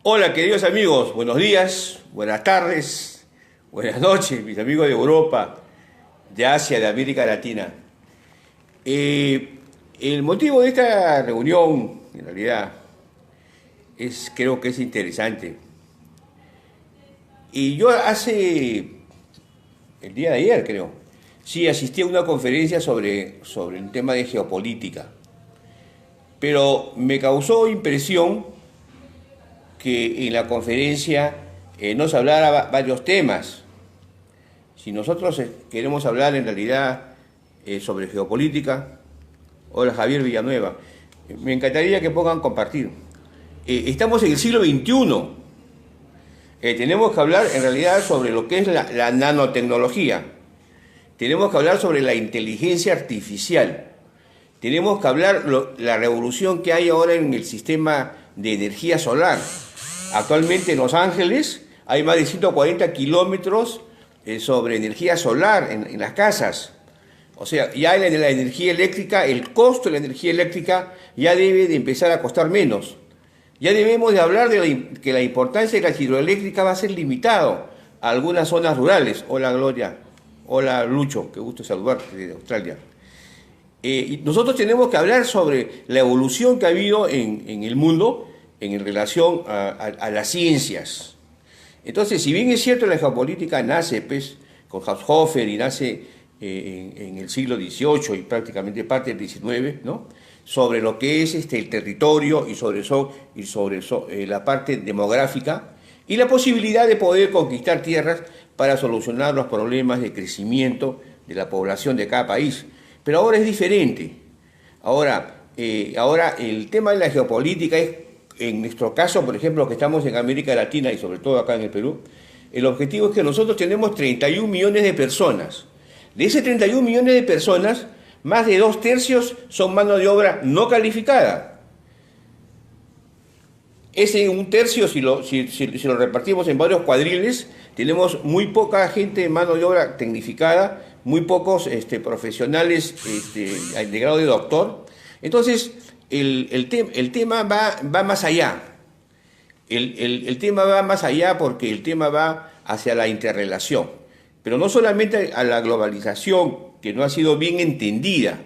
Hola queridos amigos, buenos días, buenas tardes, buenas noches, mis amigos de Europa, de Asia, de América Latina. El motivo de esta reunión, en realidad, creo que es interesante. Y yo el día de ayer creo, sí asistí a una conferencia sobre un tema de geopolítica, pero me causó impresión que en la conferencia no se hablara varios temas. Si nosotros queremos hablar en realidad sobre geopolítica, hola Javier Villanueva, me encantaría que pongan compartir. Estamos en el siglo XXI, tenemos que hablar en realidad sobre lo que es la nanotecnología, tenemos que hablar sobre la inteligencia artificial, tenemos que hablar la revolución que hay ahora en el sistema de energía solar. Actualmente en Los Ángeles hay más de 140 kilómetros sobre energía solar en las casas. O sea, ya en la energía eléctrica, el costo de la energía eléctrica ya debe de empezar a costar menos. Ya debemos de hablar de que la importancia de la hidroeléctrica va a ser limitado a algunas zonas rurales. Hola Gloria, hola Lucho, qué gusto saludarte desde Australia. Y nosotros tenemos que hablar sobre la evolución que ha habido en el mundo en relación a las ciencias. Entonces, si bien es cierto la geopolítica nace pues, con Haushofer y nace en el siglo XVIII y prácticamente parte del XIX, ¿no? Sobre lo que es el territorio y sobre la parte demográfica y la posibilidad de poder conquistar tierras para solucionar los problemas de crecimiento de la población de cada país. Pero ahora es diferente. Ahora el tema de la geopolítica es, en nuestro caso, por ejemplo, que estamos en América Latina y sobre todo acá en el Perú, el objetivo es que nosotros tenemos 31 millones de personas. De ese 31 millones de personas, más de 2/3 son mano de obra no calificada. Ese 1/3, si lo repartimos en varios cuadriles, tenemos muy poca gente de mano de obra tecnificada, muy pocos profesionales de grado de doctor. Entonces, el tema va más allá. El tema va más allá porque el tema va hacia la interrelación. Pero no solamente a la globalización, que no ha sido bien entendida.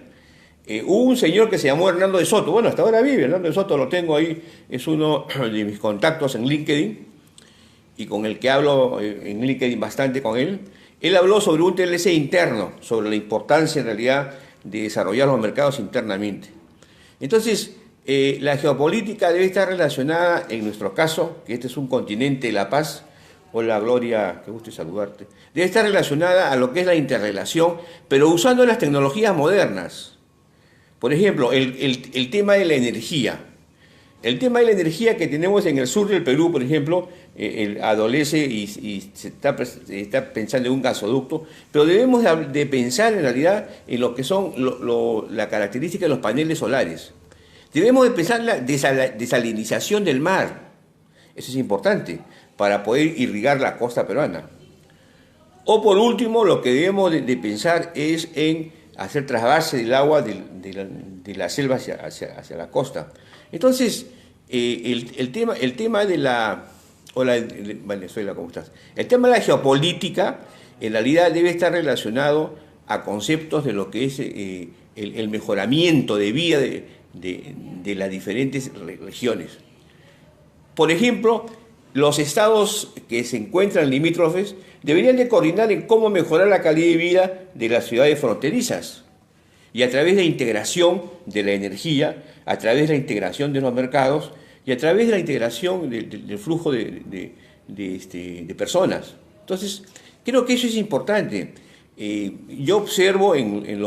Hubo un señor que se llamó Hernando de Soto. Bueno, hasta ahora vive. Hernando de Soto lo tengo ahí. Es uno de mis contactos en LinkedIn y con el que hablo en LinkedIn bastante con él. Él habló sobre un TLC interno, sobre la importancia en realidad de desarrollar los mercados internamente. Entonces, la geopolítica debe estar relacionada, en nuestro caso, que este es un continente de la paz. Hola Gloria, qué gusto saludarte. Debe estar relacionada a lo que es la interrelación, pero usando las tecnologías modernas. Por ejemplo, el tema de la energía. El tema de la energía que tenemos en el sur del Perú, por ejemplo, adolece y se está pensando en un gasoducto, pero debemos de pensar en realidad en lo que son la característica de los paneles solares. Debemos de pensar la desalinización del mar. Eso es importante para poder irrigar la costa peruana. O por último, lo que debemos de pensar es en hacer trasvase del agua de la selva hacia la costa. Entonces, el tema de la... Hola, Venezuela, ¿cómo estás? El tema de la geopolítica, en realidad, debe estar relacionado a conceptos de lo que es el mejoramiento de vida de las diferentes regiones. Por ejemplo, los estados que se encuentran limítrofes deberían de coordinar en cómo mejorar la calidad de vida de las ciudades fronterizas y a través de la integración de la energía, a través de la integración de los mercados y a través de la integración del flujo de personas. Entonces, creo que eso es importante. Yo observo en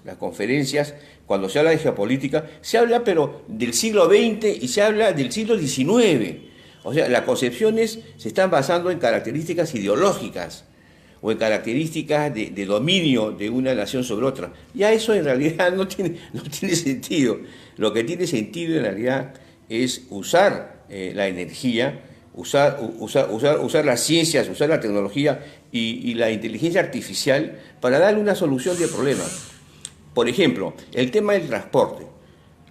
las conferencias, cuando se habla de geopolítica, se habla pero del siglo XX y se habla del siglo XIX. O sea, las concepciones se están basando en características ideológicas o en características de dominio de una nación sobre otra. Ya eso en realidad no tiene sentido. Lo que tiene sentido en realidad es usar la energía, usar las ciencias, usar la tecnología y la inteligencia artificial para darle una solución de problemas. Por ejemplo, el tema del transporte.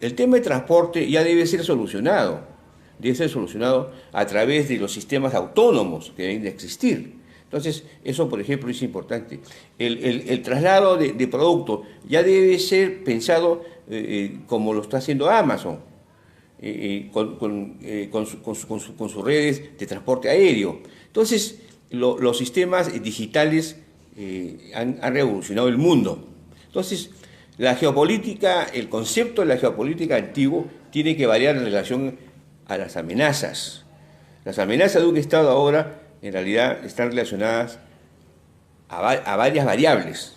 El tema del transporte ya debe ser solucionado. debe ser solucionado a través de los sistemas autónomos que deben de existir. Entonces, eso, por ejemplo, es importante. El traslado de productos ya debe ser pensado como lo está haciendo Amazon, con sus redes de transporte aéreo. Entonces, los sistemas digitales han revolucionado el mundo. Entonces, la geopolítica, el concepto de la geopolítica antiguo tiene que variar en relación a las amenazas. Las amenazas de un Estado ahora, en realidad, están relacionadas a varias variables.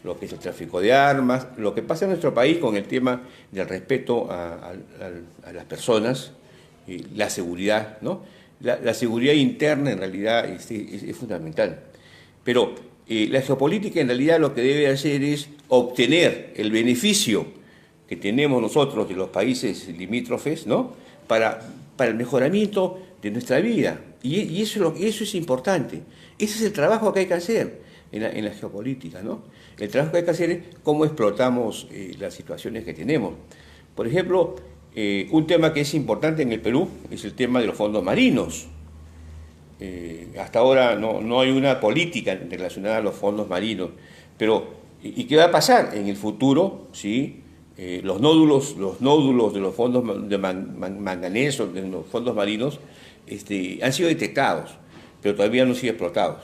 Lo que es el tráfico de armas, lo que pasa en nuestro país con el tema del respeto a las personas, la seguridad, ¿no? La seguridad interna en realidad es fundamental. Pero la geopolítica en realidad lo que debe hacer es obtener el beneficio que tenemos nosotros de los países limítrofes, ¿no? Para el mejoramiento de nuestra vida. Y eso es importante. Ese es el trabajo que hay que hacer en la geopolítica, ¿no? El trabajo que hay que hacer es cómo explotamos las situaciones que tenemos. Por ejemplo, un tema que es importante en el Perú es el tema de los fondos marinos. Hasta ahora no hay una política relacionada a los fondos marinos, pero ¿y qué va a pasar en el futuro? ¿Sí? Los nódulos de los fondos de manganeso, de los fondos marinos, han sido detectados, pero todavía no han sido explotados.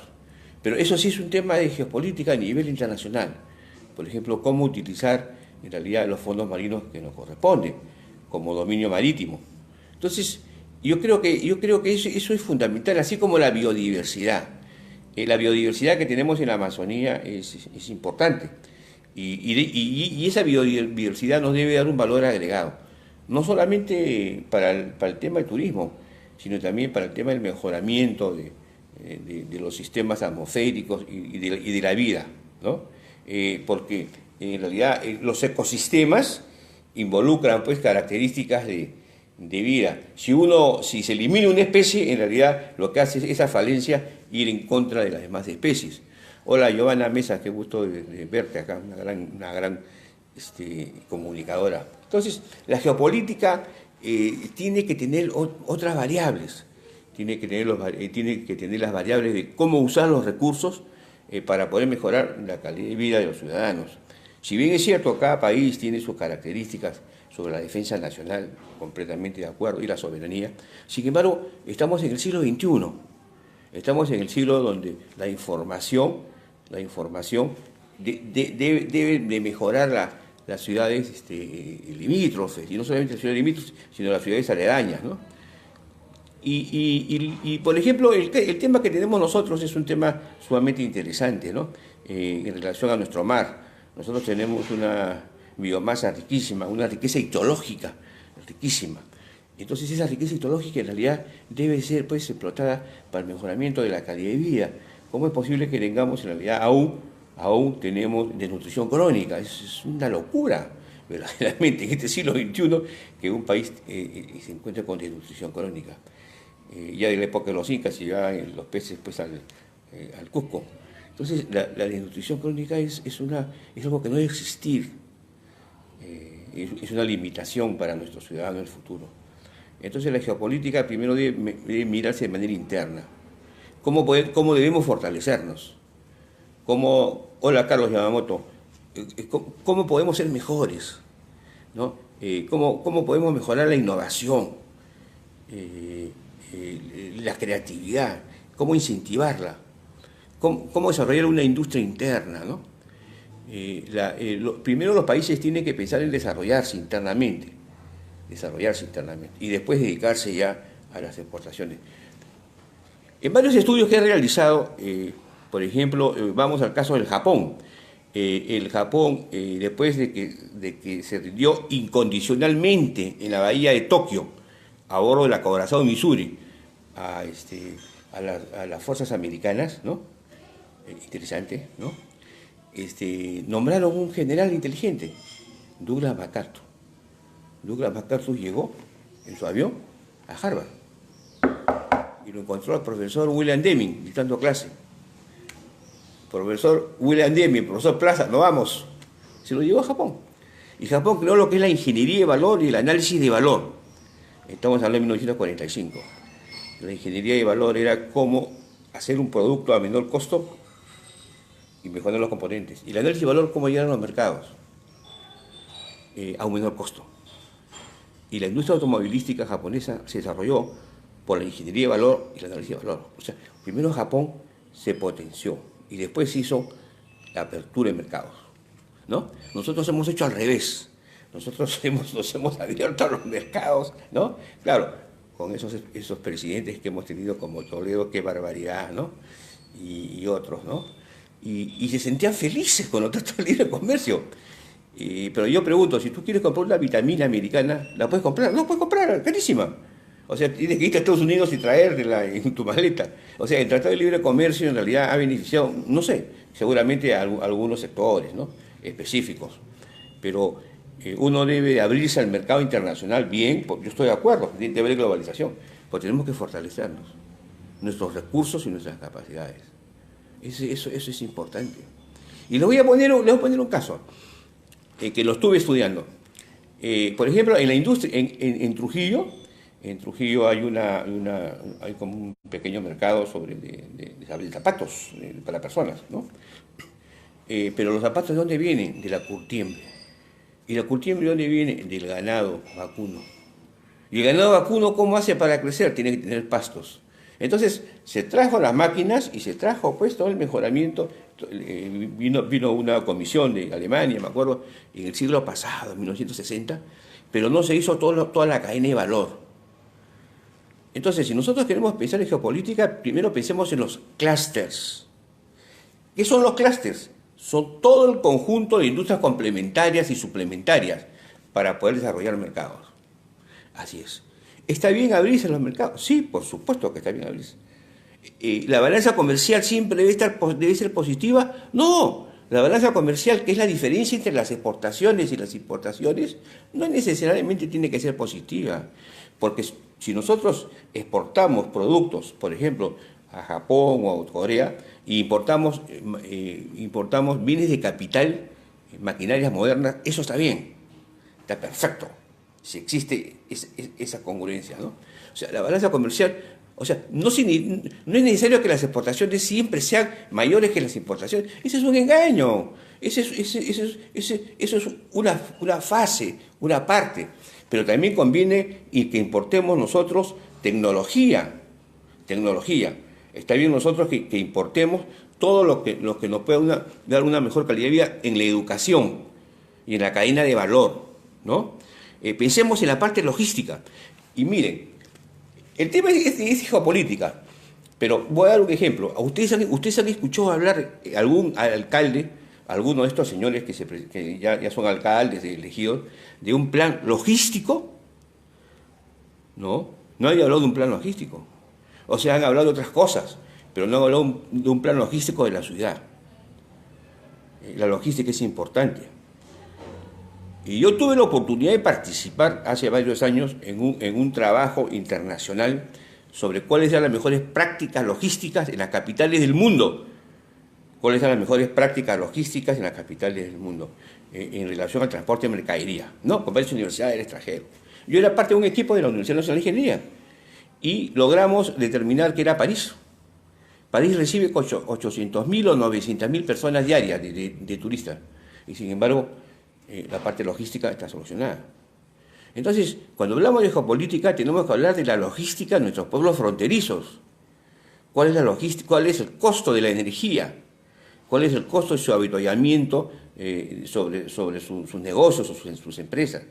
Pero eso sí es un tema de geopolítica a nivel internacional. Por ejemplo, cómo utilizar en realidad los fondos marinos que nos corresponden como dominio marítimo. Entonces, yo creo que eso es fundamental, así como la biodiversidad. La biodiversidad que tenemos en la Amazonía es importante. Y esa biodiversidad nos debe dar un valor agregado, no solamente para el tema del turismo, sino también para el tema del mejoramiento de los sistemas atmosféricos y de la vida, ¿no? Porque en realidad los ecosistemas involucran pues características de vida. Si se elimina una especie, en realidad lo que hace es esa falencia ir en contra de las demás especies. Hola Giovanna Mesa, qué gusto de verte acá, una gran comunicadora. Entonces, la geopolítica tiene que tener otras variables, tiene que tener las variables de cómo usar los recursos para poder mejorar la calidad de vida de los ciudadanos. Si bien es cierto, cada país tiene sus características sobre la defensa nacional, completamente de acuerdo, y la soberanía, sin embargo, estamos en el siglo XXI, estamos en el siglo donde la información debe de mejorar las ciudades limítrofes, y no solamente las ciudades limítrofes, sino las ciudades aledañas, ¿no? Y por ejemplo, el tema que tenemos nosotros es un tema sumamente interesante, ¿no? En relación a nuestro mar. Nosotros tenemos una biomasa riquísima, una riqueza hidrológica riquísima. Entonces esa riqueza hidrológica en realidad debe ser pues explotada para el mejoramiento de la calidad de vida. ¿Cómo es posible que tengamos en realidad aún tenemos desnutrición crónica? Es una locura, verdaderamente, en este siglo XXI, que un país se encuentre con desnutrición crónica. Ya de la época de los incas llegaban los peces pues al Cusco. Entonces la desnutrición crónica es algo que no debe existir. Es una limitación para nuestros ciudadanos del futuro. Entonces la geopolítica primero debe mirarse de manera interna. ¿Cómo debemos fortalecernos? Hola Carlos Yamamoto, ¿cómo podemos ser mejores? ¿No? ¿Cómo podemos mejorar la innovación, la creatividad? ¿Cómo incentivarla? ¿Cómo desarrollar una industria interna, ¿no? Primero los países tienen que pensar en desarrollarse internamente y después dedicarse ya a las exportaciones. En varios estudios que he realizado, por ejemplo, vamos al caso del Japón. El Japón, después de que se rindió incondicionalmente en la bahía de Tokio, a bordo del acorazado Missouri, a las fuerzas americanas, ¿no? Interesante, ¿no? Nombraron un general inteligente, Douglas MacArthur. Douglas MacArthur llegó en su avión a Harvard y lo encontró al profesor William Deming dictando clase. Profesor William Deming, profesor Plaza, no vamos. Se lo llevó a Japón. Y Japón creó lo que es la ingeniería de valor y el análisis de valor. Estamos hablando de 1945. La ingeniería de valor era cómo hacer un producto a menor costo y mejorar los componentes. Y el análisis de valor, cómo llegar a los mercados a un menor costo. Y la industria automovilística japonesa se desarrolló por la ingeniería de valor y el análisis de valor. O sea, primero Japón se potenció y después hizo la apertura de mercados, ¿no? Nosotros hemos hecho al revés. Nosotros nos hemos abierto a los mercados, ¿no? Claro, con esos presidentes que hemos tenido como Toledo, qué barbaridad, ¿no? Y otros, ¿no? Y se sentían felices con los tratados de libre comercio. Pero yo pregunto, si tú quieres comprar una vitamina americana, ¿la puedes comprar? No, puedes comprar, carísima. O sea, tienes que irte a Estados Unidos y traerla en tu maleta. O sea, el Tratado de Libre Comercio en realidad ha beneficiado, no sé, seguramente a algunos sectores, ¿no? Específicos. Pero uno debe abrirse al mercado internacional bien, porque yo estoy de acuerdo, debe haber globalización, pero tenemos que fortalecernos, nuestros recursos y nuestras capacidades. Eso es importante. Y les voy a poner un caso, que lo estuve estudiando. Por ejemplo, en la industria, en Trujillo, hay como un pequeño mercado de zapatos para personas, ¿no? Pero los zapatos, ¿de dónde vienen? De la curtiembre. ¿Y la curtiembre de dónde viene? Del ganado vacuno. ¿Y el ganado vacuno cómo hace para crecer? Tiene que tener pastos. Entonces, se trajo las máquinas y se trajo pues todo el mejoramiento. Vino una comisión de Alemania, me acuerdo, en el siglo pasado, en 1960, pero no se hizo toda la cadena de valor. Entonces, si nosotros queremos pensar en geopolítica, primero pensemos en los clústeres. ¿Qué son los clústeres? Son todo el conjunto de industrias complementarias y suplementarias para poder desarrollar mercados. Así es. ¿Está bien abrirse los mercados? Sí, por supuesto que está bien abrirse. ¿La balanza comercial siempre debe ser positiva? No. La balanza comercial, que es la diferencia entre las exportaciones y las importaciones, no necesariamente tiene que ser positiva. Porque si nosotros exportamos productos, por ejemplo, a Japón o a Corea, y importamos bienes de capital, maquinarias modernas, eso está bien, está perfecto, si existe esa congruencia, ¿no? O sea, la balanza comercial, o sea, no es necesario que las exportaciones siempre sean mayores que las importaciones, ese es un engaño, eso es una fase, una parte, pero también conviene que importemos nosotros tecnología. Está bien nosotros que importemos todo lo que nos pueda dar una mejor calidad de vida en la educación y en la cadena de valor, ¿no? Pensemos en la parte logística. Y miren, el tema es geopolítica, pero voy a dar un ejemplo. ¿Ustedes han escuchado hablar algún alcalde, alguno de estos señores que ya son alcaldes elegidos, de un plan logístico? No han hablado de un plan logístico. O sea, han hablado de otras cosas, pero no han hablado de un plan logístico de la ciudad. La logística es importante. Y yo tuve la oportunidad de participar hace varios años en un trabajo internacional sobre cuáles eran las mejores prácticas logísticas en las capitales del mundo. ¿Cuáles eran las mejores prácticas logísticas en las capitales del mundo en relación al transporte de mercadería? No, con varias universidades del extranjero. Yo era parte de un equipo de la Universidad Nacional de Ingeniería y logramos determinar que era París. París recibe 800.000 o 900.000 personas diarias de turistas y sin embargo la parte logística está solucionada. Entonces, cuando hablamos de geopolítica tenemos que hablar de la logística de nuestros pueblos fronterizos. ¿Cuál es la logística? ¿Cuál es el costo de la energía? ¿Cuál es el costo de su avituallamiento sobre sus negocios o sus empresas?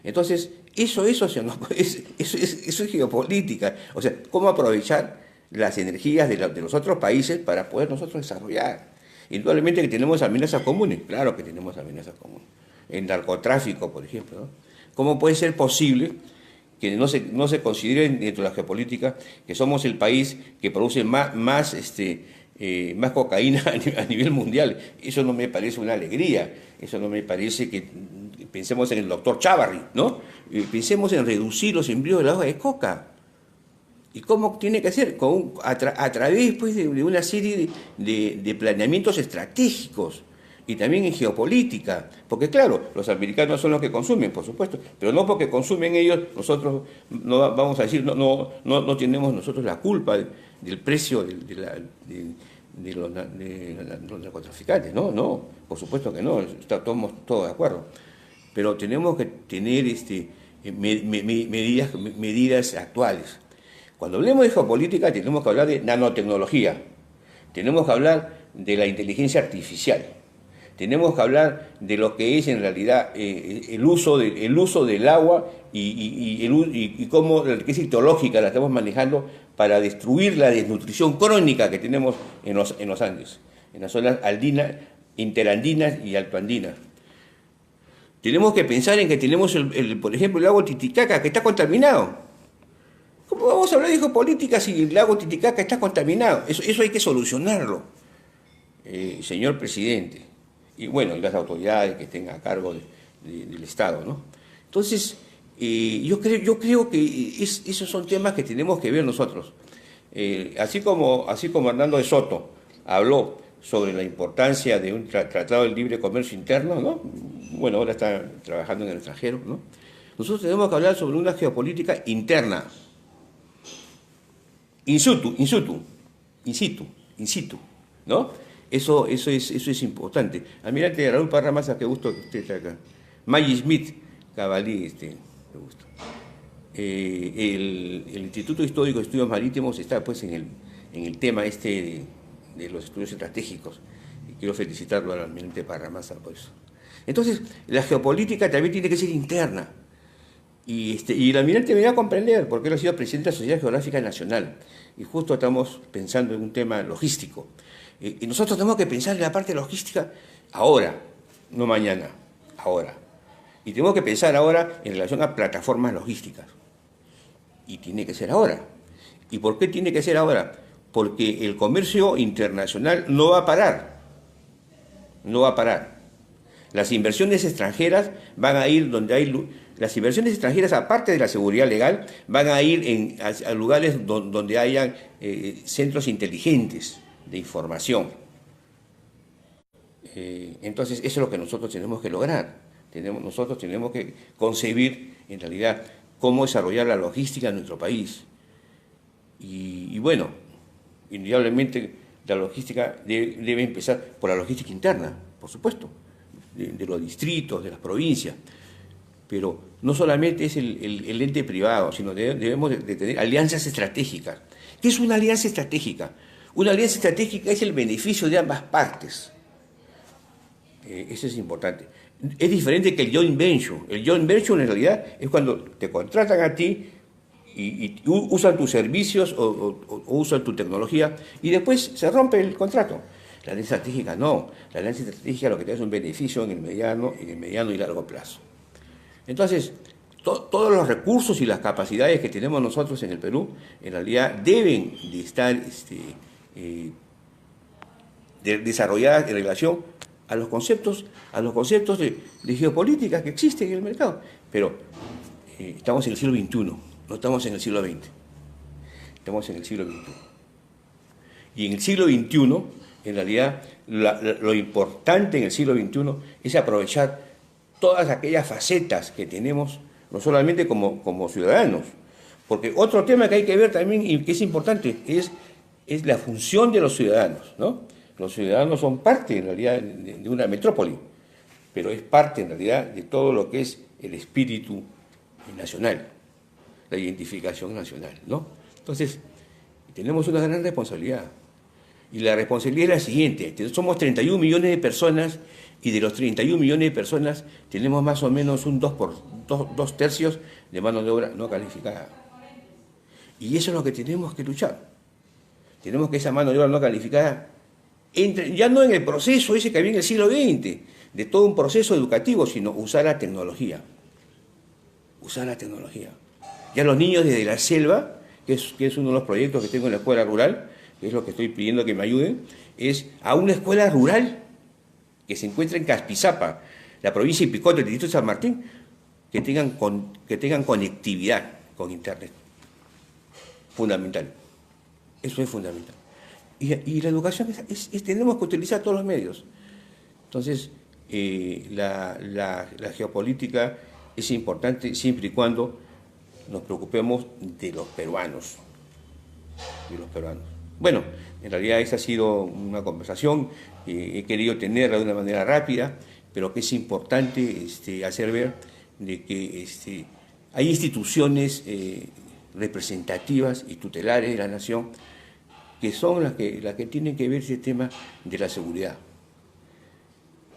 Entonces, eso es geopolítica. O sea, cómo aprovechar las energías de los otros países para poder nosotros desarrollar. Indudablemente que tenemos amenazas comunes, claro que tenemos amenazas comunes. El narcotráfico, por ejemplo, ¿no? ¿Cómo puede ser posible que no se considere dentro de la geopolítica que somos el país que produce más cocaína a nivel mundial? Eso no me parece una alegría, eso no me parece que pensemos en el doctor Chávarri, ¿no? Pensemos en reducir los envíos de la hoja de coca. ¿Y cómo tiene que ser? A través pues, de una serie de planeamientos estratégicos. y también en geopolítica, porque claro, los americanos son los que consumen, por supuesto, pero no porque consumen ellos, nosotros no vamos a decir, no tenemos nosotros la culpa del precio de los narcotraficantes, no, por supuesto que no, estamos todos de acuerdo, pero tenemos que tener medidas actuales. Cuando hablemos de geopolítica tenemos que hablar de nanotecnología, tenemos que hablar de la inteligencia artificial, tenemos que hablar de lo que es en realidad el uso del agua y cómo la riqueza hidrológica la estamos manejando para destruir la desnutrición crónica que tenemos en los Andes, en las zonas andinas, interandinas y altoandinas. Tenemos que pensar en que tenemos, por ejemplo, el lago Titicaca, que está contaminado. ¿Cómo vamos a hablar de geopolítica si el lago Titicaca está contaminado? Eso hay que solucionarlo, señor presidente. Y bueno, y las autoridades que estén a cargo del Estado, ¿no? Entonces, yo creo que esos son temas que tenemos que ver nosotros. Así como Hernando de Soto habló sobre la importancia de un tratado de libre comercio interno, ¿no? Bueno, ahora está trabajando en el extranjero, ¿no? Nosotros tenemos que hablar sobre una geopolítica interna, in situ, ¿no? Eso es importante. Almirante Raúl Parra Maza, qué gusto que usted esté acá. Maggie Smith, Cavalí, qué gusto. El Instituto Histórico de Estudios Marítimos está pues en el tema de los estudios estratégicos. Y quiero felicitarlo al almirante Parra Maza por eso. Entonces, la geopolítica también tiene que ser interna. Y el almirante me va a comprender, porque él ha sido presidente de la Sociedad Geográfica Nacional. Y justo estamos pensando en un tema logístico. Y nosotros tenemos que pensar en la parte logística ahora, no mañana, ahora. Y tenemos que pensar ahora en relación a plataformas logísticas. Y tiene que ser ahora. ¿Y por qué tiene que ser ahora? Porque el comercio internacional no va a parar. No va a parar. Las inversiones extranjeras van a ir donde hay... Las inversiones extranjeras, aparte de la seguridad legal, van a ir a lugares donde hayan centros inteligentes de información. Entonces, eso es lo que nosotros tenemos que lograr. Nosotros tenemos que concebir, en realidad, cómo desarrollar la logística en nuestro país. Y bueno, indudablemente la logística debe empezar por la logística interna, por supuesto, de los distritos, de las provincias. Pero no solamente es el ente privado, sino debemos de tener alianzas estratégicas. ¿Qué es una alianza estratégica? Una alianza estratégica es el beneficio de ambas partes. Eso es importante. Es diferente que el joint venture. El joint venture en realidad es cuando te contratan a ti y usan tus servicios o usan tu tecnología y después se rompe el contrato. La alianza estratégica no. La alianza estratégica lo que te da es un beneficio en el mediano y largo plazo. Entonces, todos los recursos y las capacidades que tenemos nosotros en el Perú, en realidad deben de estar desarrolladas en relación a los conceptos de geopolítica que existen en el mercado. Pero estamos en el siglo XXI, no estamos en el siglo XX. Estamos en el siglo XXI. Y en el siglo XXI, en realidad, lo importante en el siglo XXI es aprovechar todas aquellas facetas que tenemos, no solamente como ciudadanos, porque otro tema que hay que ver también y que es importante es la función de los ciudadanos, ¿no? Los ciudadanos son parte en realidad de una metrópoli, pero es parte en realidad de todo lo que es el espíritu nacional, la identificación nacional, ¿no? Entonces, tenemos una gran responsabilidad. Y la responsabilidad es la siguiente: somos 31 millones de personas y de los 31 millones de personas tenemos más o menos un 2 tercios de mano de obra no calificada. Y eso es lo que tenemos que luchar. Tenemos que esa mano de obra no calificada entre, ya no en el proceso ese que había en el siglo XX, de todo un proceso educativo, sino usar la tecnología. Usar la tecnología. Ya los niños desde la selva, que es uno de los proyectos que tengo en la escuela rural, que es lo que estoy pidiendo que me ayuden, es a una escuela rural que se encuentra en Caspizapa, la provincia de Picota, el distrito de San Martín, que tengan conectividad con Internet. Fundamental. Eso es fundamental. Y la educación tenemos que utilizar todos los medios. Entonces, la geopolítica es importante siempre y cuando nos preocupemos de los peruanos. De los peruanos. Bueno, en realidad esa ha sido una conversación que he querido tenerla de una manera rápida, pero que es importante hacer ver de que hay instituciones representativas y tutelares de la nación que son las que tienen que ver ese tema de la seguridad.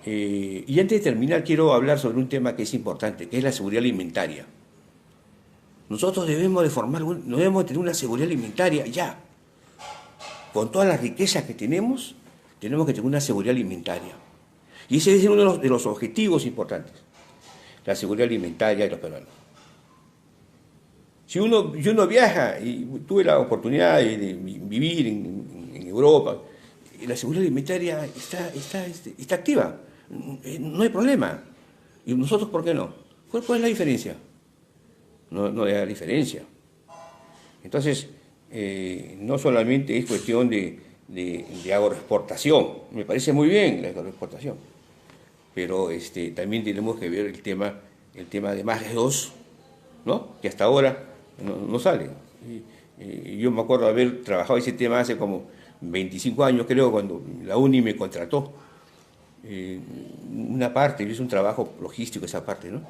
Y antes de terminar quiero hablar sobre un tema que es importante, que es la seguridad alimentaria. Nosotros debemos tener una seguridad alimentaria ya. Con todas las riquezas que tenemos que tener una seguridad alimentaria. Y ese es uno de los objetivos importantes, la seguridad alimentaria de los peruanos. Si uno viaja, y tuve la oportunidad de vivir en Europa, y la seguridad alimentaria está activa, no hay problema. ¿Y nosotros por qué no? ¿Cuál es la diferencia? No hay diferencia. Entonces, no solamente es cuestión de agroexportación, me parece muy bien la agroexportación, pero también tenemos que ver el tema de más de dos, ¿no? Que hasta ahora no sale. Yo me acuerdo de haber trabajado ese tema hace como 25 años, creo, cuando la UNI me contrató. Una parte, yo hice un trabajo logístico esa parte, ¿no?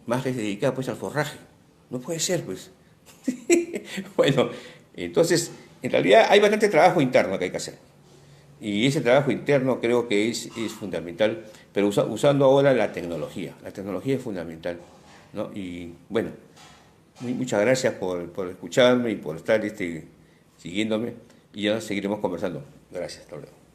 Más que dedicada pues al forraje. No puede ser, pues. Bueno, entonces, en realidad hay bastante trabajo interno que hay que hacer. Y ese trabajo interno creo que es fundamental, pero usando ahora la tecnología. La tecnología es fundamental, ¿no? Y bueno, muchas gracias por escucharme y por estar siguiéndome. Y ya seguiremos conversando. Gracias, hasta luego.